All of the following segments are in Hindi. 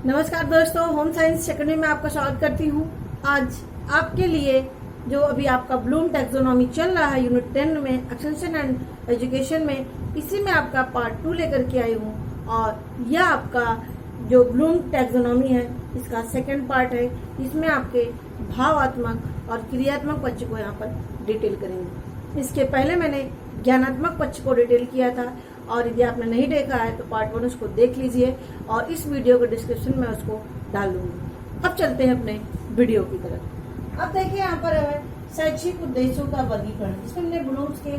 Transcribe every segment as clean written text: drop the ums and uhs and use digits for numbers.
नमस्कार दोस्तों, होम साइंस सेकेंडरी में आपका स्वागत करती हूँ। आज आपके लिए जो अभी आपका ब्लूम टैक्सोनॉमी चल रहा है यूनिट 10 में एक्सटेंशन एंड एजुकेशन में, इसी में आपका पार्ट 2 लेकर के आई हूँ। और यह आपका जो ब्लूम टैक्सोनॉमी है इसका सेकंड पार्ट है। इसमें आपके भावात्मक और क्रियात्मक पक्ष को यहाँ पर डिटेल करेंगे। इसके पहले मैंने ज्ञानात्मक पक्ष को डिटेल किया था, और यदि आपने नहीं देखा है तो पार्ट 1 उसको देख लीजिए, और इस वीडियो के डिस्क्रिप्शन में उसको डाल दूंगी। अब चलते हैं अपने वीडियो की तरफ। अब देखिए यहाँ पर है शैक्षिक उद्देश्यों का वर्गीकरण। इसमें हमने ब्लूम्स के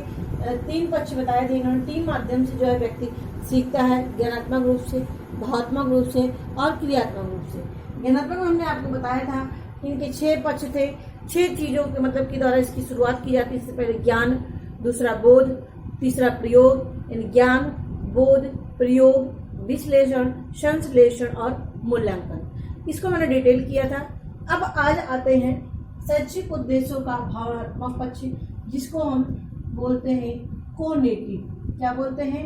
3 पक्ष बताए थे। इन्होंने 3 माध्यम से जो है व्यक्ति सीखता है, ज्ञानात्मक रूप से, भावात्मक रूप से और क्रियात्मक रूप से। ज्ञानात्मक में हमने आपको बताया था इनके 6 पक्ष थे। 6 चीजों के मतलब के द्वारा इसकी शुरुआत की जाती है। इससे पहले ज्ञान, दूसरा बोध, तीसरा प्रयोग, यानी ज्ञान, बोध, प्रयोग, विश्लेषण, संश्लेषण और मूल्यांकन। इसको मैंने डिटेल किया था। अब आज आते हैं शैक्षिक उद्देश्यों का भावात्मक पक्ष, जिसको हम बोलते हैं कोनेटिव। क्या बोलते हैं?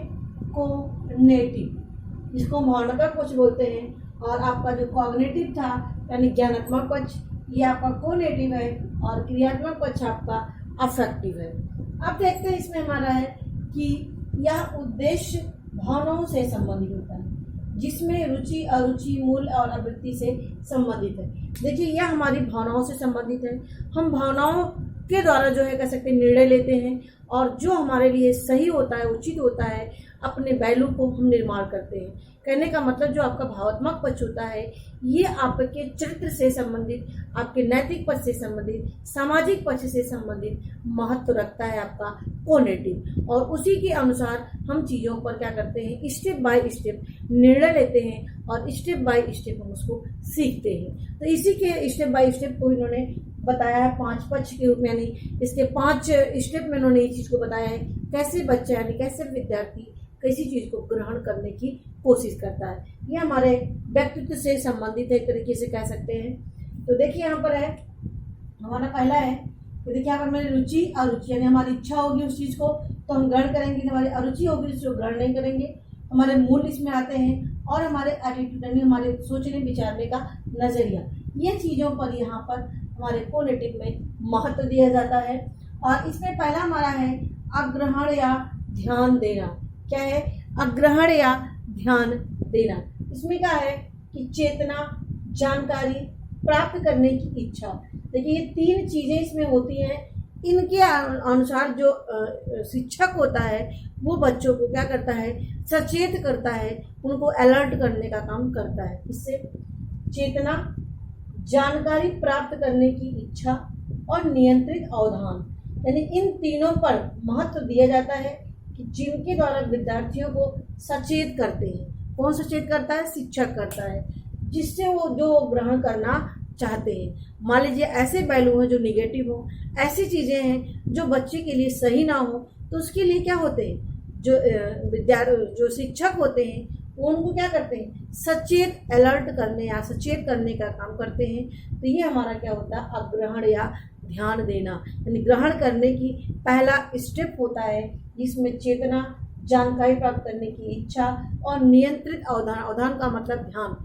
कोनेटिव। इसको भावनात्मक पक्ष बोलते हैं। और आपका जो कॉग्निटिव था यानी ज्ञानात्मक पक्ष, ये आपका कोनेटिव है, और क्रियात्मक पक्ष आपका अफेक्टिव है। अब देखते हैं इसमें हमारा है कि यह उद्देश्य भावनाओं से संबंधित होता है, जिसमें रुचि, अरुचि, मूल और आवृत्ति से संबंधित है। देखिए, यह हमारी भावनाओं से संबंधित है। हम भावनाओं के द्वारा जो है कह सकते हैं निर्णय लेते हैं, और जो हमारे लिए सही होता है, उचित होता है, अपने वैल्यू को हम निर्माण करते हैं। कहने का मतलब जो आपका भावात्मक पक्ष होता है, ये आपके चरित्र से संबंधित, आपके नैतिक पक्ष से संबंधित, सामाजिक पक्ष से संबंधित महत्व रखता है आपका कोनेटिव। और उसी के अनुसार हम चीज़ों पर क्या करते हैं, स्टेप बाय स्टेप निर्णय लेते हैं, और स्टेप बाय स्टेप हम उसको सीखते हैं। तो इसी के स्टेप बाय स्टेप को इन्होंने बताया है 5 पक्ष के रूप में, यानी इसके 5 स्टेप में इन्होंने इस चीज़ को बताया है कैसे बच्चा यानी कैसे विद्यार्थी किसी चीज़ को ग्रहण करने की कोशिश करता है। ये हमारे व्यक्तित्व से संबंधित है, एक तरीके से कह सकते हैं। तो देखिए यहाँ पर है हमारा पहला है तो देखिए यहाँ पर हमारी रुचि, अरुचि, यानी हमारी इच्छा होगी उस चीज़ को तो हम ग्रहण करेंगे, हमारी अरुचि होगी उसको ग्रहण नहीं करेंगे। हमारे मूल इसमें आते हैं, और हमारे एटीट्यूड यानी हमारे सोचने विचारने का नजरिया, ये चीज़ों पर यहाँ पर हमारे कोनेटिव में महत्व दिया जाता है। और इसमें पहला हमारा है अग्रहण या ध्यान देना। क्या है? अग्रहण या ध्यान देना। इसमें क्या है कि चेतना, जानकारी प्राप्त करने की इच्छा। देखिए, ये 3 चीजें इसमें होती हैं। इनके अनुसार जो शिक्षक होता है वो बच्चों को क्या करता है, सचेत करता है, उनको अलर्ट करने का काम करता है। इससे चेतना, जानकारी प्राप्त करने की इच्छा और नियंत्रित अवधान, यानी इन तीनों पर महत्व दिया जाता है कि जिनके द्वारा विद्यार्थियों को सचेत करते हैं। कौन सचेत करता है? शिक्षक करता है, जिससे वो जो ग्रहण करना चाहते हैं। मान लीजिए ऐसे पहलू हैं जो निगेटिव हो, ऐसी चीज़ें हैं जो बच्चे के लिए सही ना हो, तो उसके लिए क्या होते हैं, जो शिक्षक होते हैं वो उनको क्या करते हैं, सचेत अलर्ट करने या सचेत करने का काम करते हैं। तो ये हमारा क्या होता है, अग्रहण या ध्यान देना, यानी ग्रहण करने की पहला स्टेप होता है, जिसमें चेतना, जानकारी प्राप्त करने की इच्छा और नियंत्रित अवधान। अवधान का मतलब ध्यान,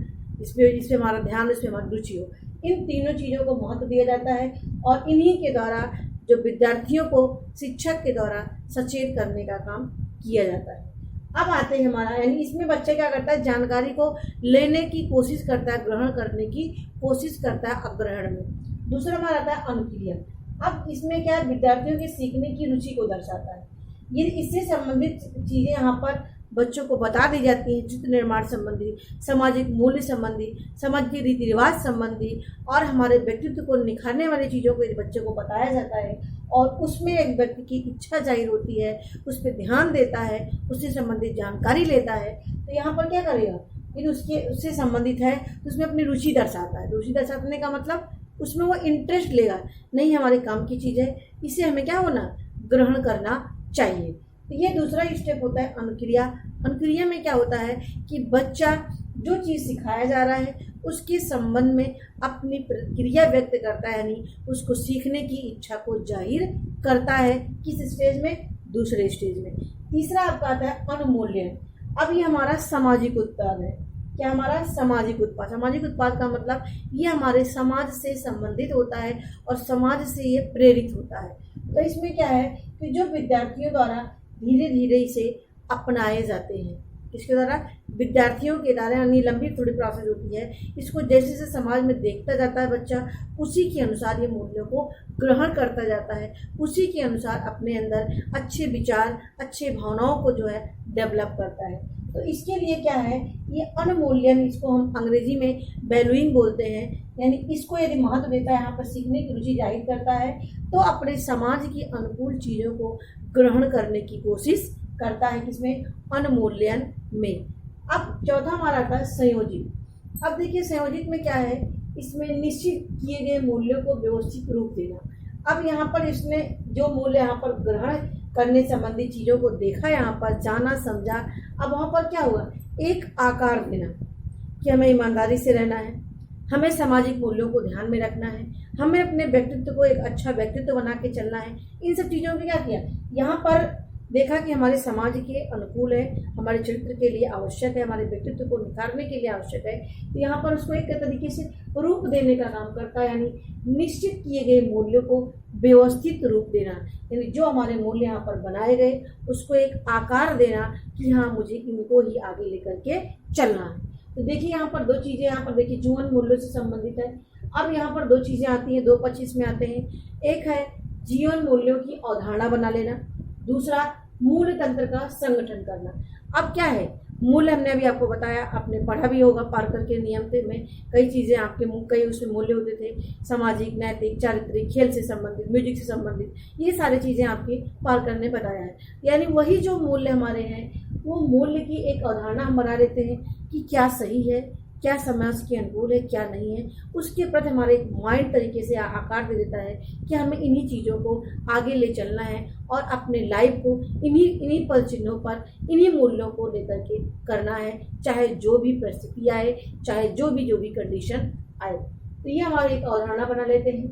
इसमें हमारा ध्यान, इसमें हमारी रुचि हो। इन तीनों चीज़ों को महत्व दिया जाता है, और इन्हीं के द्वारा जो विद्यार्थियों को शिक्षक के द्वारा सचेत करने का काम किया जाता है। अब आते हैं हमारा, यानी इसमें बच्चे क्या करता है, जानकारी को लेने की कोशिश करता है, ग्रहण करने की कोशिश करता है अग्रहण में। दूसरा हमारा आता है अनुक्रिया। अब इसमें क्या है, विद्यार्थियों के सीखने की रुचि को दर्शाता है। ये इससे संबंधित चीजें यहाँ पर बच्चों को बता दी जाती हैं, चित्र निर्माण संबंधी, सामाजिक मूल्य संबंधी, समाज के रीति रिवाज संबंधी, और हमारे व्यक्तित्व को निखारने वाली चीज़ों को बच्चों को बताया जाता है। और उसमें एक व्यक्ति की इच्छा जाहिर होती है, उस पर ध्यान देता है, उससे संबंधित जानकारी लेता है। तो यहाँ पर क्या करेगा, फिर उससे संबंधित है तो उसमें अपनी रुचि दर्शाता है। रुचि दर्शाने का मतलब उसमें वो इंटरेस्ट लेगा, नहीं हमारे काम की चीज़ है, इसे हमें क्या होना, ग्रहण करना चाहिए। तो ये दूसरा स्टेप होता है अनुक्रिया। अनुक्रिया में क्या होता है कि बच्चा जो चीज़ सिखाया जा रहा है उसके संबंध में अपनी प्रतिक्रिया व्यक्त करता है, यानी उसको सीखने की इच्छा को जाहिर करता है। किस स्टेज में? दूसरे स्टेज में। तीसरा आपका आता है अनुमूल्यन। अब ये हमारा सामाजिक उत्पाद है। क्या हमारा सामाजिक उत्पाद। सामाजिक उत्पाद का मतलब ये हमारे समाज से संबंधित होता है और समाज से ये प्रेरित होता है। तो इसमें क्या है कि जो विद्यार्थियों द्वारा धीरे धीरे इसे अपनाए जाते हैं, इसके द्वारा विद्यार्थियों के द्वारा, यानी लंबी थोड़ी प्रोसेस होती है, इसको जैसे जैसे समाज में देखता जाता है बच्चा, उसी के अनुसार ये मूल्यों को ग्रहण करता जाता है, उसी के अनुसार अपने अंदर अच्छे विचार, अच्छे भावनाओं को जो है डेवलप करता है। तो इसके लिए क्या है, ये अनमूल्यन, इसको हम अंग्रेजी में वैल्यूइंग बोलते हैं, यानी इसको यदि महत्व देता है, यहाँ पर सीखने की रुचि जाहिर करता है, तो अपने समाज की अनुकूल चीज़ों को ग्रहण करने की कोशिश करता है, किसमें, अनमूल्यन में। अब चौथा हमारा आता है संयोजित। अब देखिए संयोजित में क्या है, इसमें निश्चित किए गए मूल्यों को व्यवस्थित रूप देना। अब यहाँ पर इसने जो मूल्य यहाँ पर ग्रहण करने संबंधी चीज़ों को देखा, यहाँ पर जाना समझा, अब वहाँ पर क्या हुआ, एक आकार देना कि हमें ईमानदारी से रहना है, हमें सामाजिक मूल्यों को ध्यान में रखना है, हमें अपने व्यक्तित्व को एक अच्छा व्यक्तित्व बना के चलना है। इन सब चीज़ों को क्या किया, यहाँ पर देखा कि हमारे समाज के अनुकूल है, हमारे चरित्र के लिए आवश्यक है, हमारे व्यक्तित्व को निखारने के लिए आवश्यक है। तो यहाँ पर उसको एक तरीके से रूप देने का काम करता है, यानी निश्चित किए गए मूल्यों को व्यवस्थित रूप देना, यानी जो हमारे मूल्य यहाँ पर बनाए गए उसको एक आकार देना कि हाँ मुझे इनको ही आगे लेकर के चलना है। तो देखिए यहाँ पर दो चीज़ें, यहाँ पर देखिए जीवन मूल्यों से संबंधित है। अब यहाँ पर दो चीज़ें आती हैं, दो पक्ष इसमें आते हैं। एक है जीवन मूल्यों की अवधारणा बना लेना, दूसरा मूल्य तंत्र का संगठन करना। अब क्या है मूल्य, हमने अभी आपको बताया, आपने पढ़ा भी होगा पार्कर के नियम में कई चीज़ें आपके कई उसमें मूल्य होते थे, सामाजिक, नैतिक, चारित्रिक, खेल से संबंधित, म्यूजिक से संबंधित, ये सारी चीज़ें आपकी पार्कर ने बताया है। यानी वही जो मूल्य हमारे हैं, वो मूल्य की एक अवधारणा हम बना लेते हैं कि क्या सही है, क्या समाज के अनुकूल है, क्या नहीं है। उसके प्रति हमारे एक माइंड तरीके से आकार दे देता है कि हमें इन्हीं चीज़ों को आगे ले चलना है और अपने लाइफ को इन्हीं पल चिन्हों पर, इन्हीं मूल्यों को लेकर के करना है, चाहे जो भी परिस्थिति आए, चाहे जो भी कंडीशन आए। तो ये हमारी एक अवधारणा बना लेते हैं।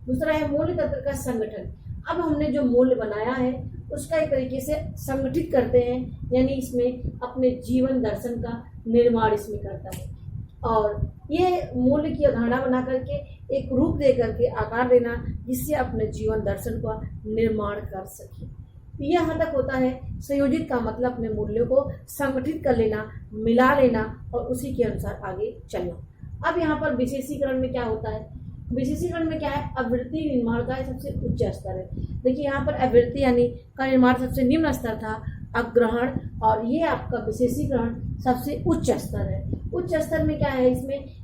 दूसरा है मूल्य तंत्र का संगठन। अब हमने जो मूल्य बनाया है उसका एक तरीके से संगठित करते हैं, यानी इसमें अपने जीवन दर्शन का निर्माण इसमें करता है, और ये मूल्य की अवधारणा बना करके एक रूप दे करके आकार देना, जिससे अपने जीवन दर्शन का निर्माण कर सके। ये यहाँ तक होता है। संयोजित का मतलब अपने मूल्यों को संगठित कर लेना, मिला लेना और उसी के अनुसार आगे चलना। अब यहाँ पर विशेषीकरण में क्या होता है, विशेषीकरण में क्या है, आवृत्ति निर्माण का सबसे उच्च स्तर है। देखिए यहाँ पर आवृत्ति यानी का निर्माण सबसे निम्न स्तर था, अग्रहण, और ये आपका विशेषीकरण सबसे उच्च स्तर है। उच्च स्तर में क्या है,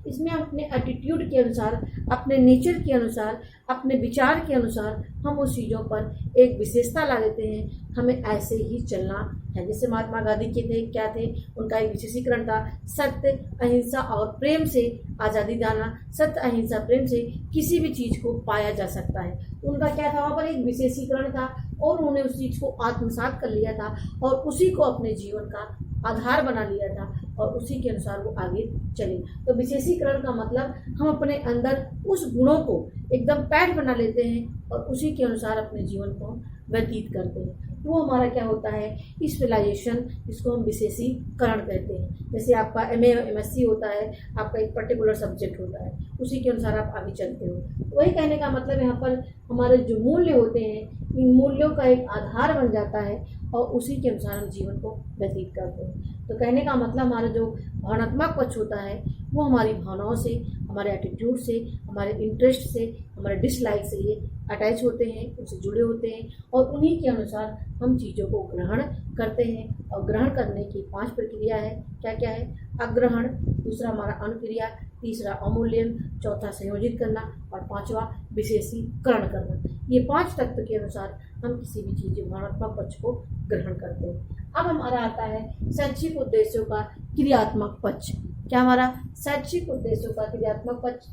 इसमें अपने एटीट्यूड के अनुसार, अपने नेचर के अनुसार, अपने विचार के अनुसार हम उस चीज़ों पर एक विशेषता ला देते हैं, हमें ऐसे ही चलना है। जैसे महात्मा गांधी के थे, क्या थे, उनका एक विशेषीकरण था, सत्य, अहिंसा और प्रेम से आज़ादी दाना। सत्य, अहिंसा, प्रेम से किसी भी चीज़ को पाया जा सकता है। उनका क्या था, वहाँ पर एक विशेषीकरण था और उन्होंने उस चीज़ को आत्मसात कर लिया था और उसी को अपने जीवन का आधार बना लिया था और उसी के अनुसार वो आगे चले। तो विशेषीकरण का मतलब हम अपने अंदर उस गुणों को एकदम पैठ बना लेते हैं और उसी के अनुसार अपने जीवन को व्यतीत करते हैं। तो वो हमारा क्या होता है, स्पेशलाइजेशन, जिसको हम विशेषीकरण कहते हैं। जैसे आपका MA MSc होता है, आपका एक पर्टिकुलर सब्जेक्ट होता है, उसी के अनुसार आप आगे चलते हो। तो वही कहने का मतलब यहाँ पर हमारे जो मूल्य होते हैं, इन मूल्यों का एक आधार बन जाता है और उसी के अनुसार हम जीवन को व्यतीत करते हैं। तो कहने का मतलब हमारा जो भावनात्मक पक्ष होता है वो हमारी भावनाओं से, हमारे एटीट्यूड से, हमारे इंटरेस्ट से, हमारे डिसलाइक से ये अटैच होते हैं, उनसे जुड़े होते हैं और उन्हीं के अनुसार हम चीज़ों को ग्रहण करते हैं। और ग्रहण करने की 5 प्रक्रिया है, क्या क्या है, अग्रहण, दूसरा हमारा अनुक्रिया, तीसरा अवमूल्यन, चौथा संयोजित करना और 5वां विशेषीकरण करना। ये 5 तत्व के अनुसार हम किसी भी चीज़, भावनात्मक पक्ष को ग्रहण करते हैं। अब हमारा आता है शैक्षिक उद्देश्यों का क्रियात्मक पक्ष। क्या हमारा शैक्षिक उद्देश्यों का क्रियात्मक पक्ष,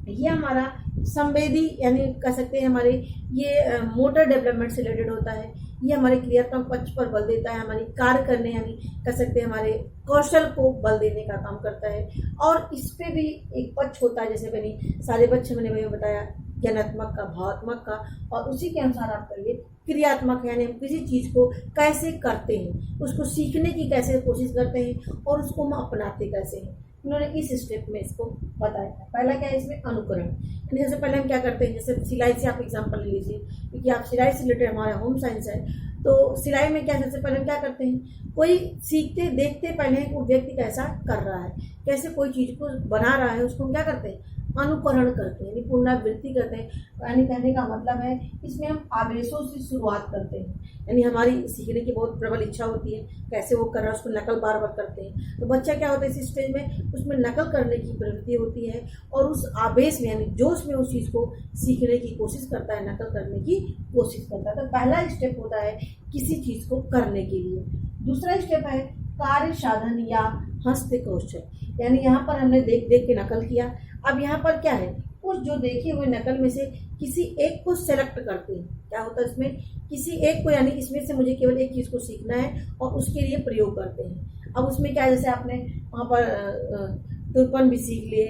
ये हमारा संवेदी, यानी कह सकते हैं हमारे ये मोटर डेवलपमेंट से रिलेटेड होता है। ये हमारे क्रियात्मक पक्ष पर बल देता है, हमारी कार्य करने, यानी कह सकते हैं हमारे कौशल को बल देने का काम करता है। और इस पे भी एक पक्ष होता है, जैसे मैंने सारे पक्ष मैंने बताया, ज्ञानात्मक का, भावात्मक का, और उसी के अनुसार आपका ये क्रियात्मक, यानी हम किसी चीज़ को कैसे करते हैं, उसको सीखने की कैसे कोशिश करते हैं और उसको हम अपनाते कैसे हैं। उन्होंने इस स्टेप में इसको बताया था। पहला क्या है इसमें, अनुकरण। यानी सबसे पहले हम क्या करते हैं, जैसे सिलाई से आप एग्जांपल ले लीजिए, क्योंकि आप सिलाई से रिलेटेड हमारा होम साइंस है, तो सिलाई में क्या सबसे पहले हम क्या करते हैं, कोई सीखते देखते पहले हैं वो व्यक्ति कैसा कर रहा है, कैसे कोई चीज़ को बना रहा है, उसको हम क्या करते हैं, अनुकरण करते हैं, यानी पुनरावृत्ति करते हैं। यानी कहने का मतलब है इसमें हम आवेशों से शुरुआत करते हैं, यानी हमारी सीखने की बहुत प्रबल इच्छा होती है, कैसे वो कर रहा है उसको नकल बार बार करते हैं। तो बच्चा क्या होता है इस स्टेज में, उसमें नकल करने की प्रवृत्ति होती है और उस आवेश में यानी जोश में उस चीज़ को सीखने की कोशिश करता है, नकल करने की कोशिश करता है। तो पहला स्टेप होता है किसी चीज़ को करने के लिए। दूसरा स्टेप है कार्य साधन या हस्त कौशल, यानी यहाँ पर हमने देख देख के नकल किया। अब यहाँ पर क्या है, उस जो देखे हुए नकल में से किसी एक को सेलेक्ट करते हैं। क्या होता है इसमें, किसी एक को, यानी इसमें से मुझे केवल एक चीज़ को सीखना है और उसके लिए प्रयोग करते हैं। अब उसमें क्या है, जैसे आपने वहाँ पर तुरपन भी सीख लिए,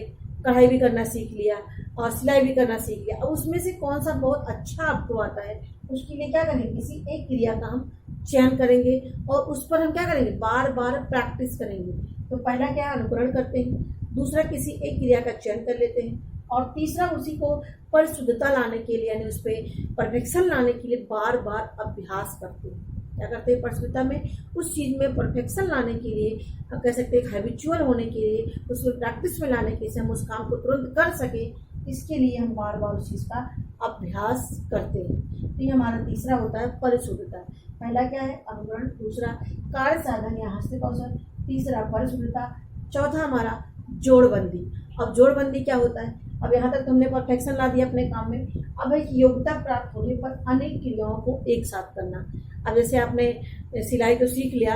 कढ़ाई भी करना सीख लिया और सिलाई भी करना सीख लिया। अब उसमें से कौन सा बहुत अच्छा आपको आता है, उसके लिए क्या करेंगे, किसी एक क्रिया का हम चयन करेंगे और उस पर हम क्या करेंगे, बार बार प्रैक्टिस करेंगे। तो पहला क्या है, अनुकरण करते हैं। दूसरा किसी एक क्रिया का चयन कर लेते हैं और तीसरा उसी को परिशुद्धता लाने के लिए, यानी उस पर परफेक्शन लाने के लिए बार बार अभ्यास करते हैं। क्या करते हैं, परिशुद्धता में उस चीज़ में परफेक्शन लाने के लिए, हम कह सकते हैं हैबिचुअल होने के लिए, उसको प्रैक्टिस में लाने के लिए, हम उस काम को तुरंत कर सके, इसके लिए हम बार बार उस चीज़ का अभ्यास करते हैं। तो ये हमारा तीसरा होता है परिशुद्धता। पहला क्या है, अनुकरण। दूसरा कार्य साधन या हस्त कौशल। तीसरा परिशुद्धता। चौथा हमारा जोड़बंदी। अब जोड़बंदी क्या होता है, अब यहाँ तक तुमने परफेक्शन ला दिया अपने काम में, अब एक योग्यता प्राप्त होने पर अनेक क्रियाओं को एक साथ करना। अब जैसे आपने सिलाई को सीख लिया,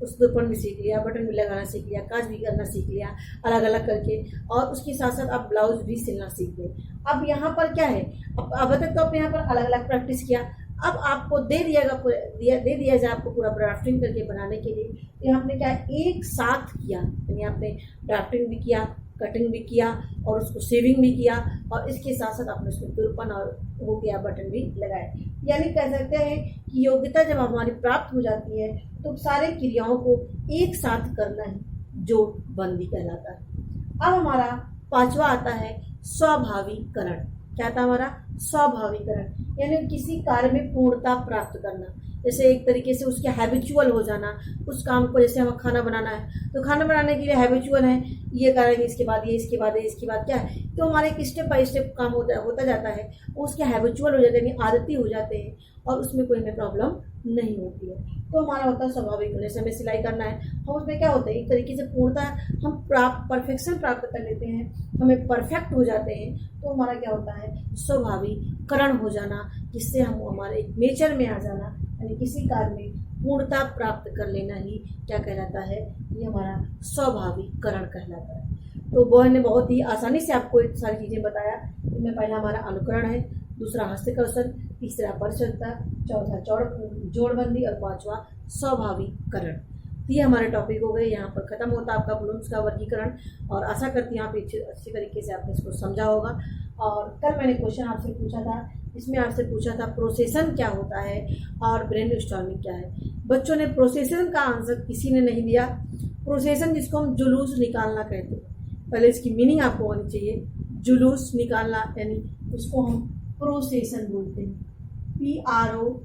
उस दुपट्टे भी सीख लिया, बटन भी लगाना सीख लिया, काज भी करना सीख लिया अलग अलग करके, और उसके साथ साथ आप ब्लाउज भी सिलना सीख गए। अब यहाँ पर क्या है, अब तक तो आपने यहाँ पर अलग अलग प्रैक्टिस किया, अब आपको दे दिया जाए आपको पूरा ड्राफ्टिंग करके बनाने के लिए। तो आपने क्या एक साथ किया, यानी आपने ड्राफ्टिंग भी किया, कटिंग भी किया और उसको सेविंग भी किया और इसके साथ साथ आपने उसमें तुरपन और वो किया, बटन भी लगाए। यानी कह सकते हैं कि योग्यता जब हमारी प्राप्त हो जाती है तो सारे क्रियाओं को एक साथ करना ही जोड़बंदी कहलाता है। अब हमारा पांचवा आता है स्वाभाविकरण। क्या था हमारा, स्वाभाविकरण, यानी किसी कार्य में पूर्णता प्राप्त करना। जैसे एक तरीके से उसके हैबिचुअल हो जाना उस काम को। जैसे हमें खाना बनाना है तो खाना बनाने के लिए हैबिचुअल है, ये करेंगे, इसके बाद ये, इसके बाद ये, इसके बाद क्या है, तो हमारे एक स्टेप बाय स्टेप काम होता जाता है, उसके हैबिचुअल हो जाते हैं, आदती हो जाते हैं और उसमें कोई हमें प्रॉब्लम नहीं होती है। तो हमारा होता है स्वाभाविक होने से। हमें सिलाई करना है, हम उसमें क्या होता है, एक तरीके से पूर्णता हम परफेक्शन प्राप्त कर लेते हैं, हमें परफेक्ट हो जाते हैं, तो हमारा क्या होता है, स्वाभाविकरण हो जाना, जिससे हम हमारे नेचर में आ जाना, यानी किसी कार्य में पूर्णता प्राप्त कर लेना ही क्या कहलाता है, ये हमारा स्वाभाविकरण कहलाता है। तो बहन ने बहुत ही आसानी से आपको ये सारी चीज़ें बताया। इनमें पहला हमारा अनुकरण है, दूसरा हस्त कौशल, तीसरा परिशुद्धता, चौथा जोड़बंदी और पांचवा स्वाभाविकरण। तो ये हमारे टॉपिक हो गए, यहाँ पर खत्म होता है आपका ब्लूम्स का वर्गीकरण। और आशा करती हूँ आप अच्छी तरीके से आपने इसको समझा होगा। और कल मैंने क्वेश्चन आपसे पूछा था, इसमें आपसे पूछा था प्रोसेसन क्या होता है और ब्रेनस्टॉर्मिंग क्या है। बच्चों ने प्रोसेसन का आंसर किसी ने नहीं दिया। प्रोसेसन जिसको हम जुलूस निकालना कहते हैं, पहले इसकी मीनिंग आपको आनी चाहिए। जुलूस निकालना यानी उसको हम प्रोसेसन बोलते हैं, PROCESSION,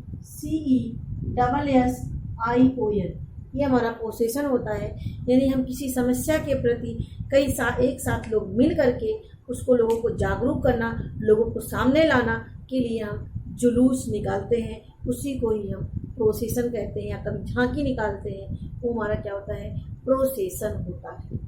ये हमारा प्रोसेसन होता है। यानी हम किसी समस्या के प्रति एक साथ लोग मिल करके उसको लोगों को जागरूक करना, लोगों को सामने लाना के लिए हम जुलूस निकालते हैं, उसी को ही हम प्रोसेसन कहते हैं। या कभी झांकी निकालते हैं, वो हमारा क्या होता है, प्रोसेसन होता है।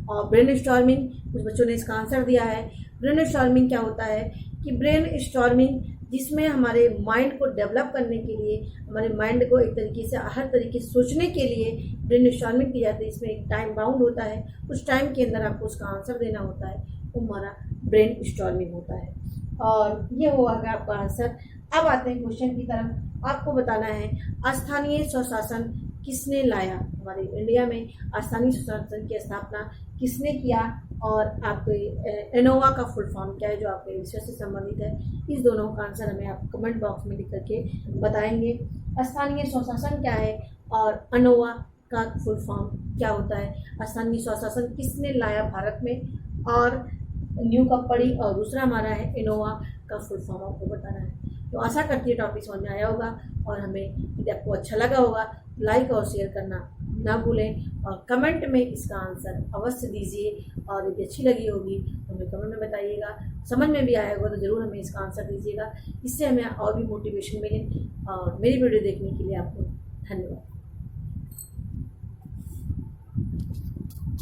और ब्रेनस्टॉर्मिंग, कुछ बच्चों ने इसका आंसर दिया है। ब्रेनस्टॉर्मिंग क्या होता है कि ब्रेनस्टॉर्मिंग जिसमें हमारे माइंड को डेवलप करने के लिए, हमारे माइंड को एक तरीके से हर तरीके से सोचने के लिए ब्रेनस्टॉर्मिंग की जाती है। इसमें एक टाइम बाउंड होता है, उस टाइम के अंदर आपको उसका आंसर देना होता है, वो हमारा ब्रेनस्टॉर्मिंग होता है। और ये हुआ आपका आंसर। अब आते हैं क्वेश्चन की तरफ। आपको बताना है स्थानीय स्वशासन किसने लाया। हमारे इंडिया में स्थानीय स्वशासन की स्थापना किसने किया और आपके इनोवा का फुल फॉर्म क्या है जो आपके विषय से संबंधित है। इस दोनों का आंसर हमें आप कमेंट बॉक्स में लिख करके बताएंगे। स्थानीय स्वशासन क्या है और अनोवा का फुल फॉर्म क्या होता है। स्थानीय स्वशासन किसने लाया भारत में और न्यू कब पड़ी, और दूसरा हमारा है इनोवा का फुल फॉर्म आपको बताना है। तो आशा करती है टॉपिक समझ में आया होगा और हमें यदि आपको अच्छा लगा होगा लाइक और शेयर करना ना भूलें और कमेंट में इसका आंसर अवश्य दीजिए। और यदि अच्छी लगी होगी तो हमें कमेंट में बताइएगा, समझ में भी आया होगा तो ज़रूर हमें इसका आंसर दीजिएगा। इससे हमें और भी मोटिवेशन मिले। और मेरी वीडियो देखने के लिए आपको धन्यवाद।